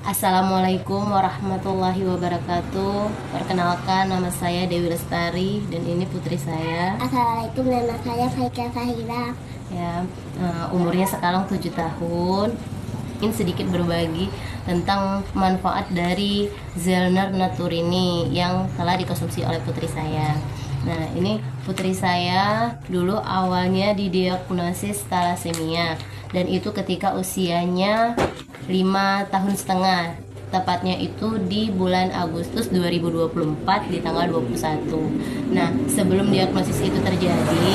Assalamualaikum warahmatullahi wabarakatuh. Perkenalkan, nama saya Dewi Lestari dan ini putri saya. Assalamualaikum, nama saya Faika Fahira. Ya, umurnya sekarang 7 tahun. Ingin sedikit berbagi tentang manfaat dari Zellner Naturini yang telah dikonsumsi oleh putri saya. Nah, ini putri saya dulu awalnya didiagnosis talasemia, dan itu ketika usianya 5 tahun setengah, tepatnya itu di bulan Agustus 2024 di tanggal 21. Nah, sebelum diagnosis itu terjadi,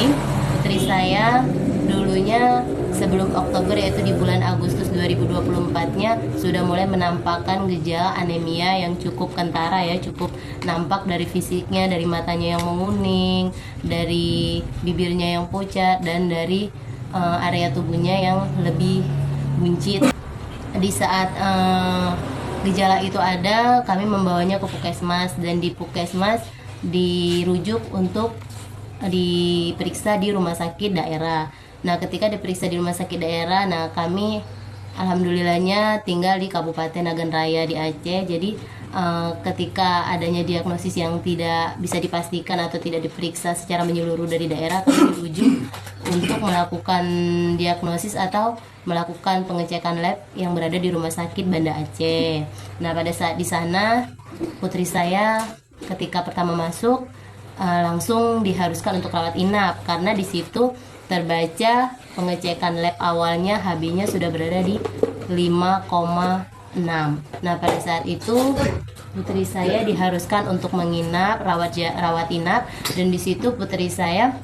putri saya dulunya sebelum Oktober, yaitu di bulan Agustus 2024-nya sudah mulai menampakkan gejala anemia yang cukup kentara ya, cukup nampak dari fisiknya, dari matanya yang menguning, dari bibirnya yang pucat, dan dari area tubuhnya yang lebih buncit. Di saat gejala itu ada, kami membawanya ke Puskesmas, dan di Puskesmas dirujuk untuk diperiksa di rumah sakit daerah. Nah, ketika diperiksa di rumah sakit daerah, nah kami alhamdulillahnya tinggal di Kabupaten Agan Raya di Aceh. Jadi ketika adanya diagnosis yang tidak bisa dipastikan atau tidak diperiksa secara menyeluruh dari daerah, kami dirujuk untuk melakukan diagnosis atau melakukan pengecekan lab yang berada di Rumah Sakit Banda Aceh. Nah, pada saat di sana putri saya ketika pertama masuk langsung diharuskan untuk rawat inap karena di situ terbaca pengecekan lab awalnya HB-nya sudah berada di 5,6. Nah, pada saat itu putri saya diharuskan untuk menginap rawat inap, dan di situ putri saya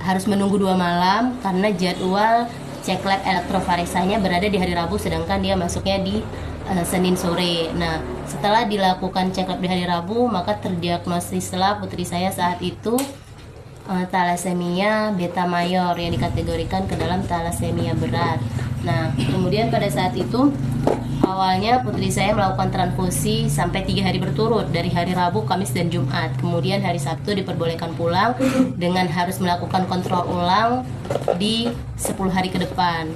harus menunggu 2 malam karena jadwal cek lab elektrofaresanya berada di hari Rabu, sedangkan dia masuknya di Senin sore. Nah, setelah dilakukan cek lab di hari Rabu, maka terdiagnosislah putri saya saat itu talasemia beta mayor yang dikategorikan ke dalam talasemia berat. Nah, kemudian pada saat itu awalnya putri saya melakukan transfusi sampai 3 hari berturut, dari hari Rabu, Kamis, dan Jumat. Kemudian hari Sabtu diperbolehkan pulang dengan harus melakukan kontrol ulang di 10 hari ke depan.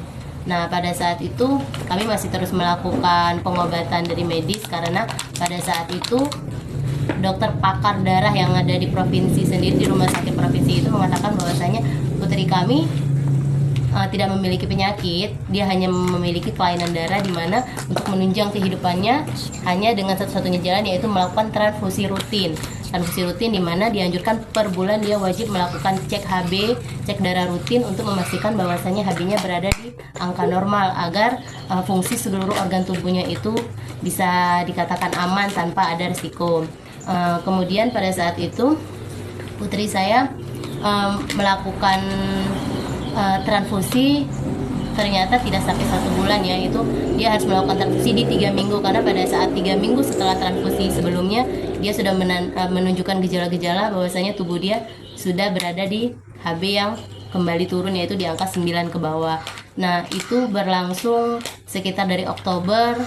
Nah, pada saat itu kami masih terus melakukan pengobatan dari medis karena pada saat itu dokter pakar darah yang ada di provinsi sendiri, di rumah sakit provinsi itu mengatakan bahwasanya putri kami tidak memiliki penyakit, dia hanya memiliki kelainan darah, di mana untuk menunjang kehidupannya hanya dengan satu-satunya jalan, yaitu melakukan transfusi rutin. Transfusi rutin di mana dianjurkan per bulan dia wajib melakukan cek HB, cek darah rutin untuk memastikan bahwasanya HB-nya berada di angka normal agar fungsi seluruh organ tubuhnya itu bisa dikatakan aman tanpa ada risiko. Kemudian pada saat itu putri saya melakukan transfusi ternyata tidak sampai 1 bulan ya, itu dia harus melakukan transfusi di 3 minggu karena pada saat 3 minggu setelah transfusi sebelumnya dia sudah menunjukkan gejala-gejala bahwasanya tubuh dia sudah berada di HB yang kembali turun, yaitu di angka 9 ke bawah. Nah, itu berlangsung sekitar dari Oktober,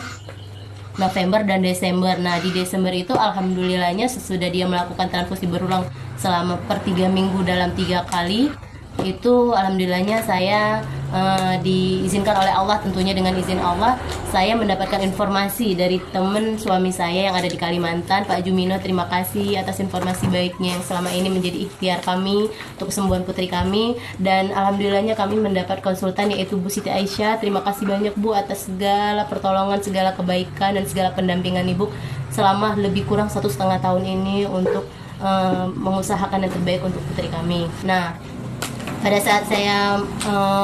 November, dan Desember. Nah, di Desember itu alhamdulillahnya sesudah dia melakukan transfusi berulang selama per 3 minggu dalam 3 kali, itu alhamdulillahnya saya diizinkan oleh Allah, tentunya dengan izin Allah, saya mendapatkan informasi dari teman suami saya yang ada di Kalimantan, Pak Jumino. Terima kasih atas informasi baiknya yang selama ini menjadi ikhtiar kami untuk kesembuhan putri kami. Dan alhamdulillahnya kami mendapat konsultan, yaitu Bu Siti Aisyah. Terima kasih banyak Bu atas segala pertolongan, segala kebaikan, dan segala pendampingan Ibu selama lebih kurang 1,5 tahun ini untuk mengusahakan yang terbaik untuk putri kami. Nah, pada saat saya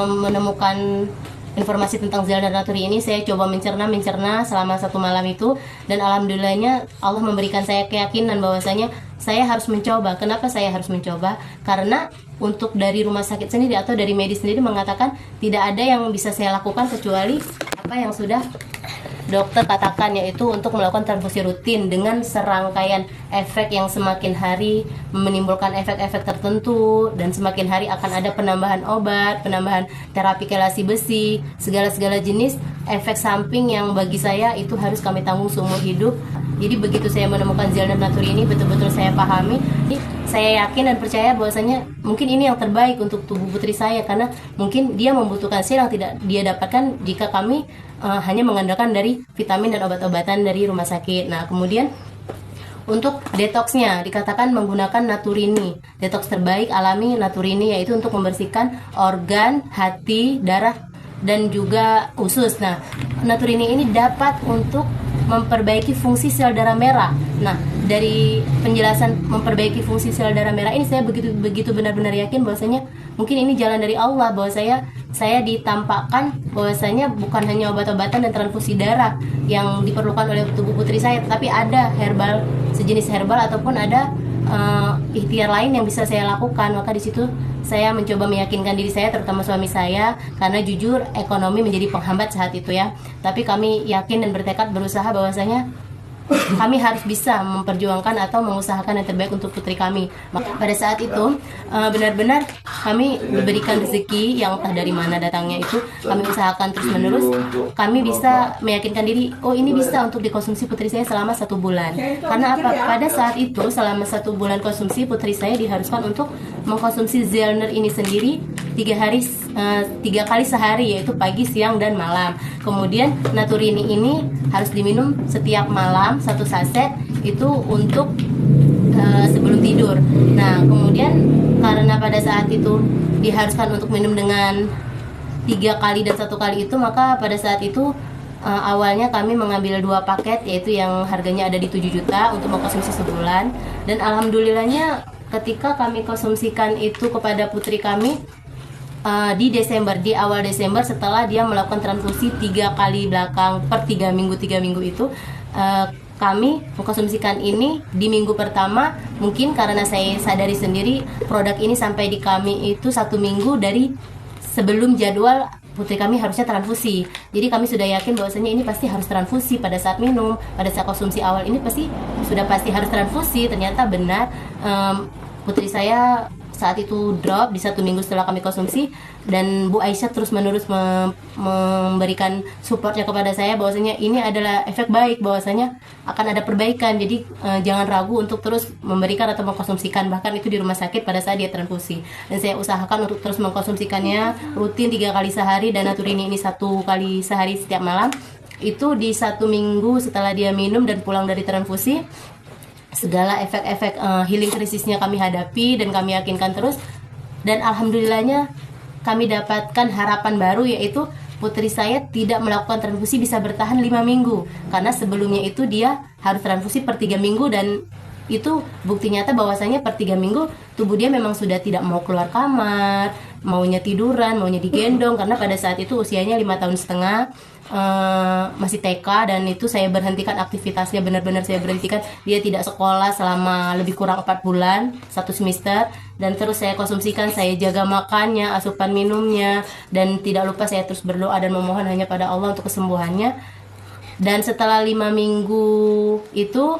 menemukan informasi tentang Zellner Naturini ini, saya coba mencerna selama 1 malam itu, dan alhamdulillahnya Allah memberikan saya keyakinan bahwasanya saya harus mencoba. Kenapa saya harus mencoba? Karena untuk dari rumah sakit sendiri atau dari medis sendiri mengatakan tidak ada yang bisa saya lakukan kecuali apa yang sudah dokter katakan, yaitu untuk melakukan transfusi rutin dengan serangkaian efek yang semakin hari menimbulkan efek-efek tertentu, dan semakin hari akan ada penambahan obat, penambahan terapi kelasi besi, segala jenis efek samping yang bagi saya itu harus kami tanggung seumur hidup. Jadi begitu saya menemukan Zellner Naturini, betul-betul saya pahami Jadi, saya yakin dan percaya bahwasanya mungkin ini yang terbaik untuk tubuh putri saya, karena mungkin dia membutuhkan sel yang tidak dia dapatkan jika kami hanya mengandalkan dari vitamin dan obat-obatan dari rumah sakit. Nah, kemudian untuk detoksnya dikatakan menggunakan Naturini. Detoks terbaik alami Naturini yaitu untuk membersihkan organ, hati, darah dan juga usus. Nah, Naturini ini dapat untuk memperbaiki fungsi sel darah merah. Nah, dari penjelasan memperbaiki fungsi sel darah merah ini saya begitu benar-benar yakin bahwasanya mungkin ini jalan dari Allah, bahwa saya ditampakkan bahwasanya bukan hanya obat-obatan dan transfusi darah yang diperlukan oleh tubuh putri saya, tetapi ada herbal, sejenis herbal ataupun ada ikhtiar lain yang bisa saya lakukan. Maka di situ saya mencoba meyakinkan diri saya, terutama suami saya, karena jujur ekonomi menjadi penghambat saat itu ya. Tapi kami yakin dan bertekad berusaha bahwasanya kami harus bisa memperjuangkan atau mengusahakan yang terbaik untuk putri kami. Pada saat itu benar-benar kami diberikan rezeki yang entah dari mana datangnya, itu kami usahakan terus menerus. Kami bisa meyakinkan diri, oh ini bisa untuk dikonsumsi putri saya selama 1 bulan. Karena apa? Pada saat itu selama 1 bulan konsumsi, putri saya diharuskan untuk mengkonsumsi Zellner ini sendiri 3 kali sehari, yaitu pagi, siang, dan malam. Kemudian Naturini ini harus diminum setiap malam 1 saset itu untuk sebelum tidur. Nah, kemudian karena pada saat itu diharuskan untuk minum dengan 3 kali dan 1 kali itu, maka pada saat itu awalnya kami mengambil 2 paket, yaitu yang harganya ada di 7 juta untuk mengkonsumsi sebulan. Dan alhamdulillahnya ketika kami konsumsikan itu kepada putri kami di awal Desember, setelah dia melakukan transfusi 3 kali belakang per 3 minggu itu, kami mengkonsumsikan ini di minggu pertama. Mungkin karena saya sadari sendiri produk ini sampai di kami itu 1 minggu dari sebelum jadwal putri kami harusnya transfusi. Jadi kami sudah yakin bahwasanya ini pasti harus transfusi pada saat minum, pada saat konsumsi awal ini pasti harus transfusi. Ternyata benar, putri saya saat itu drop di 1 minggu setelah kami konsumsi, dan Bu Aisyah terus menerus memberikan supportnya kepada saya bahwasanya ini adalah efek baik, bahwasanya akan ada perbaikan. Jadi jangan ragu untuk terus memberikan atau mengkonsumsikan, bahkan itu di rumah sakit pada saat dia transfusi. Dan saya usahakan untuk terus mengkonsumsikannya rutin 3 kali sehari, dan Naturini ini 1 kali sehari setiap malam. Itu di 1 minggu setelah dia minum dan pulang dari transfusi, segala efek-efek healing krisisnya kami hadapi dan kami yakinkan terus. Dan alhamdulillahnya kami dapatkan harapan baru, yaitu putri saya tidak melakukan transfusi bisa bertahan 5 minggu. Karena sebelumnya itu dia harus transfusi per 3 minggu, dan itu bukti nyata bahwasanya per 3 minggu tubuh dia memang sudah tidak mau keluar kamar, maunya tiduran, maunya digendong. Karena pada saat itu usianya 5,5 tahun, masih TK, dan itu saya berhentikan aktivitasnya, benar-benar saya berhentikan. Dia tidak sekolah selama lebih kurang 4 bulan, 1 semester, dan terus saya konsumsikan, saya jaga makannya, asupan minumnya, dan tidak lupa saya terus berdoa dan memohon hanya pada Allah untuk kesembuhannya. Dan setelah 5 minggu itu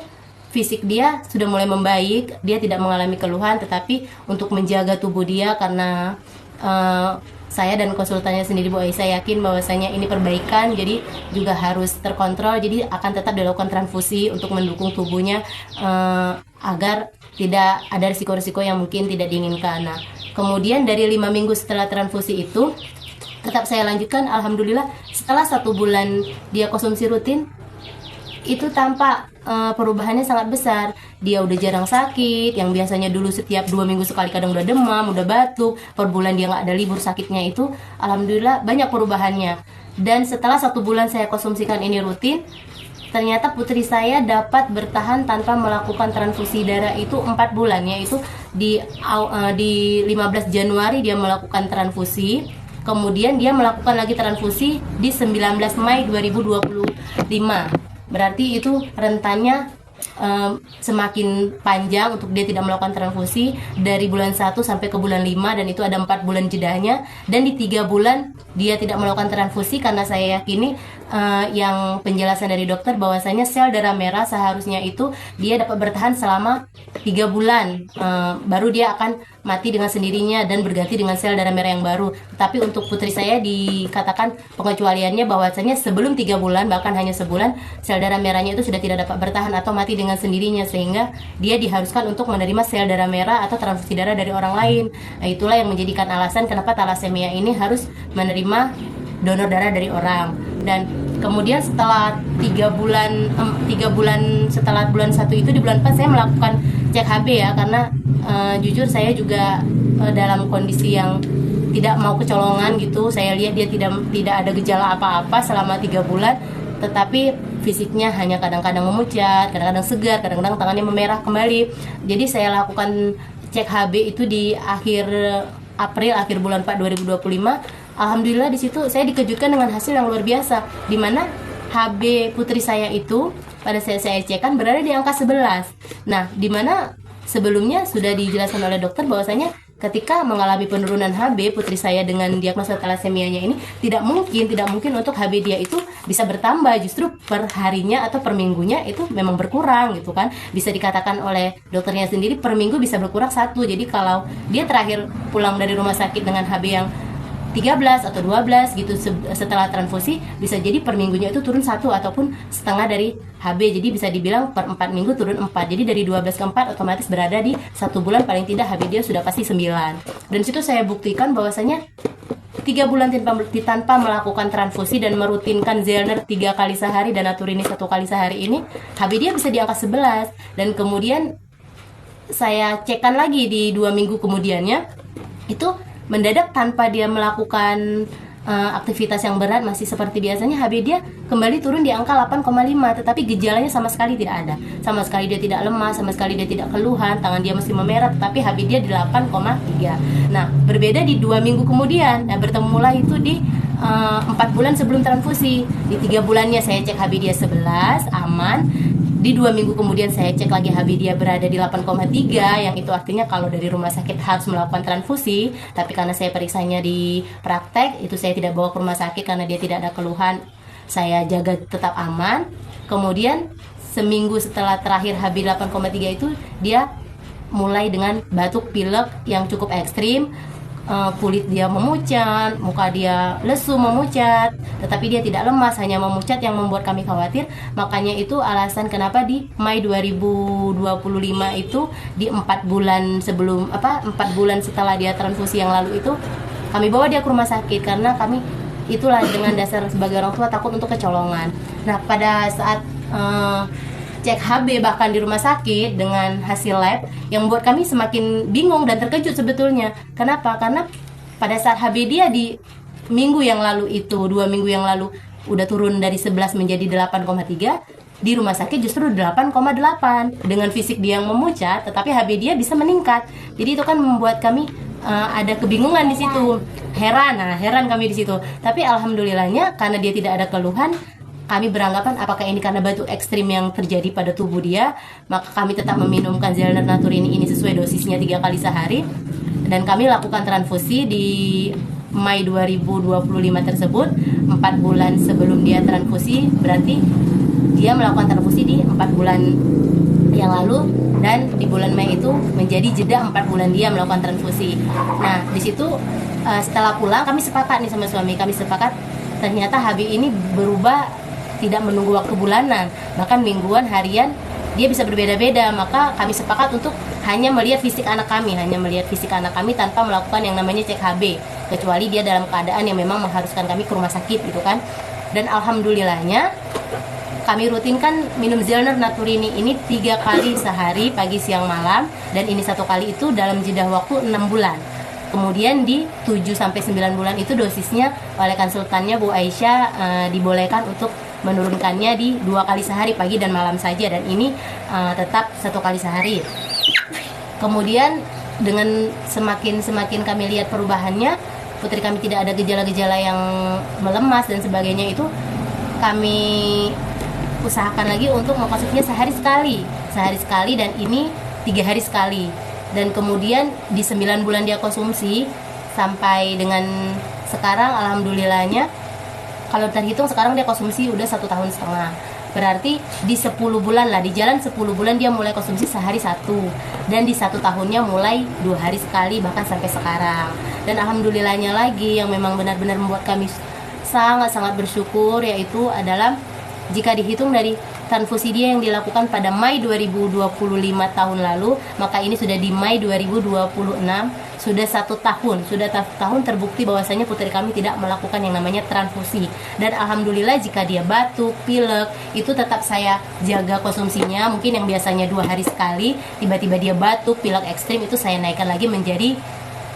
fisik dia sudah mulai membaik, dia tidak mengalami keluhan. Tetapi untuk menjaga tubuh dia, karena saya dan konsultannya sendiri Bu Aisyah yakin bahwasanya ini perbaikan, jadi juga harus terkontrol. Jadi akan tetap dilakukan transfusi untuk mendukung tubuhnya agar tidak ada risiko-risiko yang mungkin tidak diinginkan. Nah, kemudian dari 5 minggu setelah transfusi itu tetap saya lanjutkan. Alhamdulillah setelah 1 bulan dia konsumsi rutin, itu tampak perubahannya sangat besar. Dia udah jarang sakit, yang biasanya dulu setiap 2 minggu sekali kadang udah demam, udah batuk, per bulan dia nggak ada libur sakitnya. Itu alhamdulillah banyak perubahannya. Dan setelah 1 bulan saya konsumsikan ini rutin, ternyata putri saya dapat bertahan tanpa melakukan transfusi darah itu 4 bulan, yaitu di 15 Januari dia melakukan transfusi. Kemudian dia melakukan lagi transfusi di 19 Mai 2025. Berarti itu rentannya semakin panjang untuk dia tidak melakukan transfusi, dari bulan 1 sampai ke bulan 5, dan itu ada 4 bulan jedanya. Dan di 3 bulan dia tidak melakukan transfusi karena saya yakini yang penjelasan dari dokter bahwasanya sel darah merah seharusnya itu dia dapat bertahan selama 3 bulan, baru dia akan mati dengan sendirinya dan berganti dengan sel darah merah yang baru. Tapi untuk putri saya dikatakan pengecualiannya bahwasanya sebelum 3 bulan, bahkan hanya sebulan, sel darah merahnya itu sudah tidak dapat bertahan atau mati dengan sendirinya, sehingga dia diharuskan untuk menerima sel darah merah atau transfusi darah dari orang lain. Nah, itulah yang menjadikan alasan kenapa talasemia ini harus menerima donor darah dari orang. Dan kemudian setelah 3 bulan setelah bulan 1 itu, di bulan 4 saya melakukan cek HB ya, karena jujur saya juga dalam kondisi yang tidak mau kecolongan gitu. Saya lihat dia tidak ada gejala apa-apa selama 3 bulan, tetapi fisiknya hanya kadang-kadang memucat, kadang-kadang segar, kadang-kadang tangannya memerah kembali. Jadi saya lakukan cek HB itu di akhir April, akhir bulan 4 2025. Alhamdulillah di situ saya dikejutkan dengan hasil yang luar biasa, di mana HB putri saya itu pada saat saya cek kan berada di angka 11. Nah, di mana sebelumnya sudah dijelaskan oleh dokter bahwasanya ketika mengalami penurunan HB putri saya dengan diagnosa talasemianya ini tidak mungkin untuk HB dia itu bisa bertambah, justru per harinya atau per minggunya itu memang berkurang gitu kan. Bisa dikatakan oleh dokternya sendiri per minggu bisa berkurang 1. Jadi kalau dia terakhir pulang dari rumah sakit dengan HB yang 13 atau 12 gitu setelah transfusi, bisa jadi per minggunya itu turun 1 ataupun setengah dari HB. Jadi bisa dibilang per 4 minggu turun 4. Jadi dari 12 ke 4 otomatis berada di 1 bulan paling tidak HB dia sudah pasti 9. Dan situ saya buktikan bahwasanya 3 bulan tanpa melakukan transfusi dan merutinkan Zellner 3 kali sehari dan Naturini 1 kali sehari ini, HB dia bisa di angka 11. Dan kemudian saya cekkan lagi di 2 minggu kemudiannya, itu mendadak tanpa dia melakukan aktivitas yang berat, masih seperti biasanya, HB dia kembali turun di angka 8,5, tetapi gejalanya sama sekali tidak ada. Sama sekali dia tidak lemas, sama sekali dia tidak keluhan, tangan dia masih memerah, tetapi HB dia di 8,3. Nah, berbeda di 2 minggu kemudian, bertemu mulai itu di 4 bulan sebelum transfusi. Di 3 bulannya saya cek HB dia 11, aman. Di 2 minggu kemudian saya cek lagi HB dia berada di 8,3, yang itu artinya kalau dari rumah sakit harus melakukan transfusi, tapi karena saya periksanya di praktek, itu saya tidak bawa ke rumah sakit karena dia tidak ada keluhan, saya jaga tetap aman. Kemudian seminggu setelah terakhir HB 8,3 itu dia mulai dengan batuk pilek yang cukup ekstrim, kulit dia memucat, muka dia lesu memucat, tetapi dia tidak lemas, hanya memucat yang membuat kami khawatir. Makanya itu alasan kenapa di Mei 2025 itu di 4 bulan sebelum 4 bulan setelah dia transfusi yang lalu itu kami bawa dia ke rumah sakit, karena kami itulah dengan dasar sebagai orang tua takut untuk kecolongan. Nah, pada saat cek HB bahkan di rumah sakit dengan hasil lab yang membuat kami semakin bingung dan terkejut sebetulnya. Kenapa? Karena pada saat HB dia di minggu yang lalu itu, 2 minggu yang lalu udah turun dari 11 menjadi 8,3, di rumah sakit justru 8,8 dengan fisik dia yang memucat, tetapi HB dia bisa meningkat. Jadi itu kan membuat kami ada kebingungan di situ, heran kami di situ. Tapi alhamdulillahnya karena dia tidak ada keluhan, kami beranggapan apakah ini karena batuk ekstrim yang terjadi pada tubuh dia, maka kami tetap meminumkan Zellner Naturini ini sesuai dosisnya 3 kali sehari, dan kami lakukan transfusi di Mei 2025 tersebut. 4 bulan sebelum dia transfusi, berarti dia melakukan transfusi di 4 bulan yang lalu, dan di bulan Mei itu menjadi jeda 4 bulan dia melakukan transfusi. Nah, di situ setelah pulang kami sepakat nih sama suami, kami sepakat ternyata HB ini berubah, tidak menunggu waktu bulanan, bahkan mingguan, harian, dia bisa berbeda-beda. Maka kami sepakat untuk hanya melihat fisik anak kami tanpa melakukan yang namanya cek HB, kecuali dia dalam keadaan yang memang mengharuskan kami ke rumah sakit gitu kan. Dan alhamdulillahnya kami rutinkan minum Zellner Naturini ini 3 kali sehari, pagi, siang, malam, dan ini 1 kali itu dalam jeda waktu 6 bulan. Kemudian di 7-9 bulan itu dosisnya oleh konsultannya Bu Aisyah dibolehkan untuk menurunkannya di 2 kali sehari, pagi dan malam saja, dan ini tetap 1 kali sehari. Kemudian dengan semakin kami lihat perubahannya, putri kami tidak ada gejala-gejala yang melemas dan sebagainya, itu kami usahakan lagi untuk mengkonsumsinya sehari sekali, dan ini 3 hari sekali. Dan kemudian di 9 bulan dia konsumsi sampai dengan sekarang alhamdulillahnya kalau terhitung sekarang dia konsumsi udah 1,5 tahun. Berarti di 10 bulan lah, di jalan 10 bulan dia mulai konsumsi sehari 1, dan di 1 tahunnya mulai 2 hari sekali, bahkan sampai sekarang. Dan alhamdulillahnya lagi yang memang benar-benar membuat kami sangat-sangat bersyukur, yaitu adalah jika dihitung dari transfusi dia yang dilakukan pada Mei 2025 tahun lalu, maka ini sudah di Mei 2026, sudah 1 tahun terbukti bahwasanya putri kami tidak melakukan yang namanya transfusi. Dan alhamdulillah jika dia batuk, pilek, itu tetap saya jaga konsumsinya. Mungkin yang biasanya 2 hari sekali, tiba-tiba dia batuk, pilek ekstrim, itu saya naikkan lagi menjadi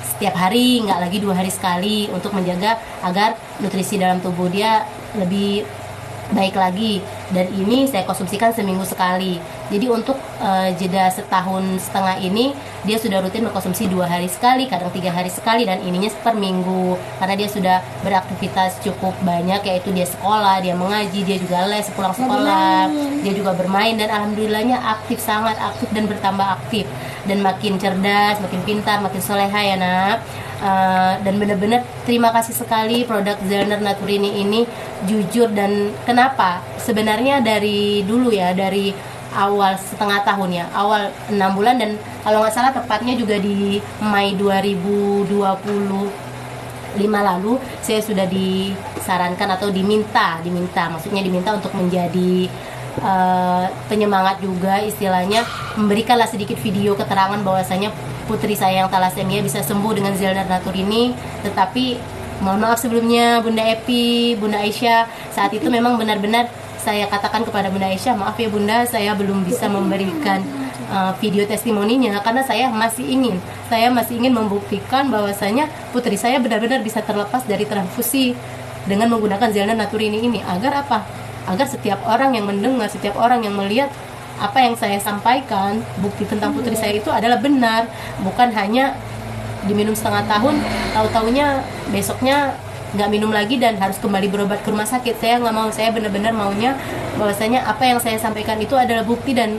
setiap hari, nggak lagi 2 hari sekali, untuk menjaga agar nutrisi dalam tubuh dia lebih baik lagi. Dan ini saya konsumsikan seminggu sekali. Jadi untuk jeda 1,5 tahun ini dia sudah rutin mengkonsumsi 2 hari sekali, kadang 3 hari sekali, dan ininya per minggu karena dia sudah beraktivitas cukup banyak, yaitu dia sekolah, dia mengaji, dia juga les pulang sekolah, dia juga bermain, dan alhamdulillahnya aktif, sangat aktif dan bertambah aktif, dan makin cerdas, makin pintar, makin soleha ya nak. Dan benar-benar terima kasih sekali produk Zellner Naturini ini, jujur. Dan kenapa? Sebenarnya dari dulu ya, dari awal 1,5 tahun ya, awal 6 bulan, dan kalau nggak salah tepatnya juga di Mei 2025 lalu saya sudah disarankan atau diminta maksudnya diminta untuk menjadi penyemangat juga, istilahnya memberikanlah sedikit video keterangan bahwasanya putri saya yang talasemia bisa sembuh dengan Zellner Naturini. Tetapi mohon maaf sebelumnya Bunda Epi, Bunda Aisyah, saat itu memang benar-benar saya katakan kepada Bunda Aisyah, maaf ya Bunda, saya belum bisa memberikan video testimoninya karena saya masih ingin membuktikan bahwasanya putri saya benar-benar bisa terlepas dari transfusi dengan menggunakan Zellner Naturini ini. Agar apa? Agar setiap orang yang mendengar, setiap orang yang melihat apa yang saya sampaikan, bukti tentang putri saya itu adalah benar, bukan hanya diminum 1,5 tahun, tahu-taunya besoknya nggak minum lagi dan harus kembali berobat ke rumah sakit. Saya nggak mau, saya benar-benar maunya bahwasanya apa yang saya sampaikan itu adalah bukti dan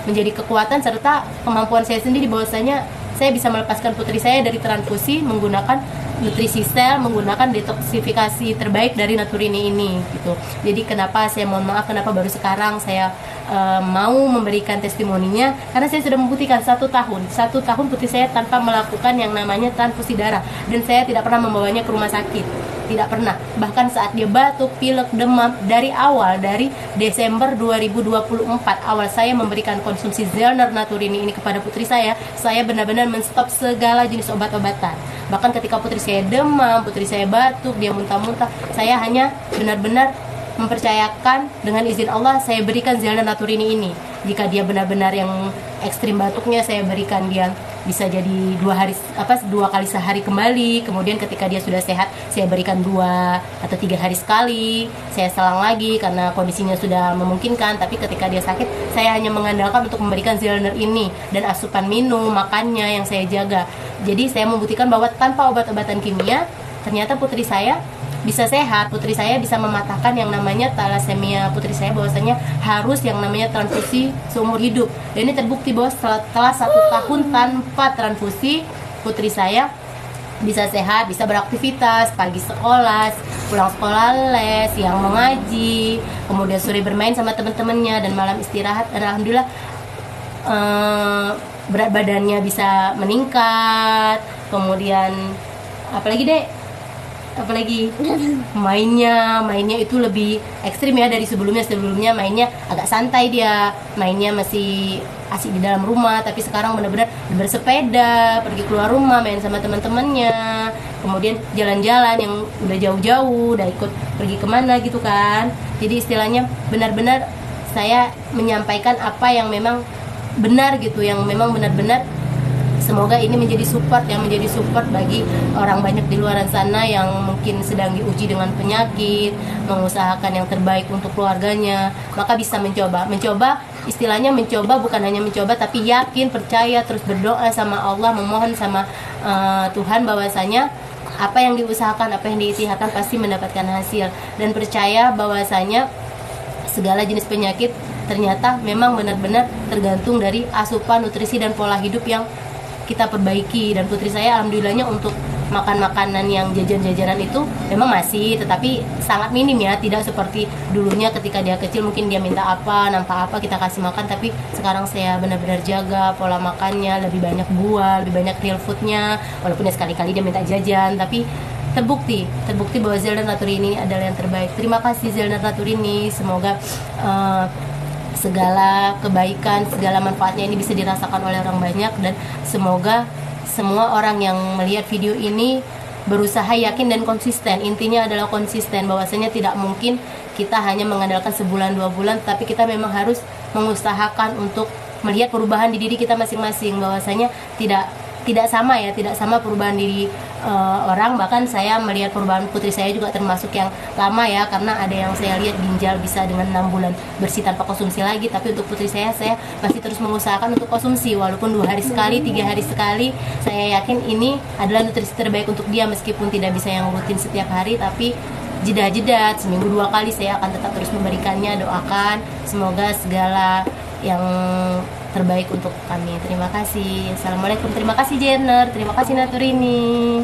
menjadi kekuatan serta kemampuan saya sendiri, bahwasanya saya bisa melepaskan putri saya dari transfusi menggunakan nutrisi sel, menggunakan detoksifikasi terbaik dari Naturini ini gitu. Jadi kenapa saya mohon maaf, kenapa baru sekarang saya mau memberikan testimoninya, karena saya sudah membuktikan 1 tahun putri saya tanpa melakukan yang namanya transfusi darah, dan saya tidak pernah membawanya ke rumah sakit, tidak pernah. Bahkan saat dia batuk, pilek, demam, dari Desember 2024 awal saya memberikan konsumsi Zellner Naturini ini kepada putri saya benar-benar menstop segala jenis obat-obatan. Bahkan ketika putri saya demam, putri saya batuk, dia muntah-muntah, saya hanya benar-benar mempercayakan dengan izin Allah, saya berikan Zellner Naturini ini. Jika dia benar-benar yang ekstrim batuknya, saya berikan dia bisa jadi 2 kali sehari kembali. Kemudian ketika dia sudah sehat, saya berikan 2 atau 3 hari sekali. Saya selang lagi karena kondisinya sudah memungkinkan. Tapi ketika dia sakit, saya hanya mengandalkan untuk memberikan Zellner ini, dan asupan minum, makannya yang saya jaga. Jadi saya membuktikan bahwa tanpa obat-obatan kimia, ternyata putri saya bisa sehat, putri saya bisa mematahkan yang namanya talasemia putri saya, bahwasanya harus yang namanya transfusi seumur hidup. Dan ini terbukti bahwa setelah 1 tahun tanpa transfusi, putri saya bisa sehat, bisa beraktivitas, pagi sekolah, pulang sekolah les, siang mengaji, kemudian sore bermain sama teman-temannya, dan malam istirahat. Dan alhamdulillah berat badannya bisa meningkat. Kemudian apalagi mainnya itu lebih ekstrim ya dari sebelumnya mainnya agak santai, dia mainnya masih asik di dalam rumah, tapi sekarang benar-benar bersepeda, pergi keluar rumah, main sama teman-temannya, kemudian jalan-jalan yang udah jauh-jauh, udah ikut pergi kemana gitu kan. Jadi istilahnya benar-benar saya menyampaikan apa yang memang benar gitu, yang memang benar-benar semoga ini menjadi support bagi orang banyak di luar sana yang mungkin sedang diuji dengan penyakit, mengusahakan yang terbaik untuk keluarganya, maka bisa mencoba, istilahnya mencoba, bukan hanya mencoba tapi yakin, percaya, terus berdoa sama Allah, memohon sama Tuhan bahwasanya apa yang diusahakan, apa yang diikhtiarkan pasti mendapatkan hasil, dan percaya bahwasanya segala jenis penyakit ternyata memang benar-benar tergantung dari asupan, nutrisi, dan pola hidup yang kita perbaiki. Dan putri saya alhamdulillahnya untuk makan makanan yang jajan-jajanan itu memang masih, tetapi sangat minim ya, tidak seperti dulunya ketika dia kecil mungkin dia minta apa, nampak apa kita kasih makan, tapi sekarang saya benar-benar jaga pola makannya, lebih banyak buah, lebih banyak real foodnya, walaupun ya sekali-kali dia minta jajan, tapi terbukti bahwa Zelda Naturini adalah yang terbaik. Terima kasih Zelda Naturini, semoga segala kebaikan, segala manfaatnya ini bisa dirasakan oleh orang banyak, dan semoga semua orang yang melihat video ini berusaha yakin dan konsisten. Intinya adalah konsisten, bahwasanya tidak mungkin kita hanya mengandalkan sebulan 2 bulan, tapi kita memang harus mengusahakan untuk melihat perubahan di diri kita masing-masing, bahwasanya tidak sama perubahan diri orang. Bahkan saya melihat perubahan putri saya juga termasuk yang lama ya, karena ada yang saya lihat ginjal bisa dengan 6 bulan bersih tanpa konsumsi lagi, tapi untuk putri saya masih terus mengusahakan untuk konsumsi, walaupun 2 hari sekali, 3 hari sekali. Saya yakin ini adalah nutrisi terbaik untuk dia, meskipun tidak bisa yang rutin setiap hari, tapi jeda-jeda seminggu 2 kali saya akan tetap terus memberikannya. Doakan semoga segala yang terbaik untuk kami. Terima kasih. Assalamualaikum. Terima kasih Jenner. Terima kasih Naturini.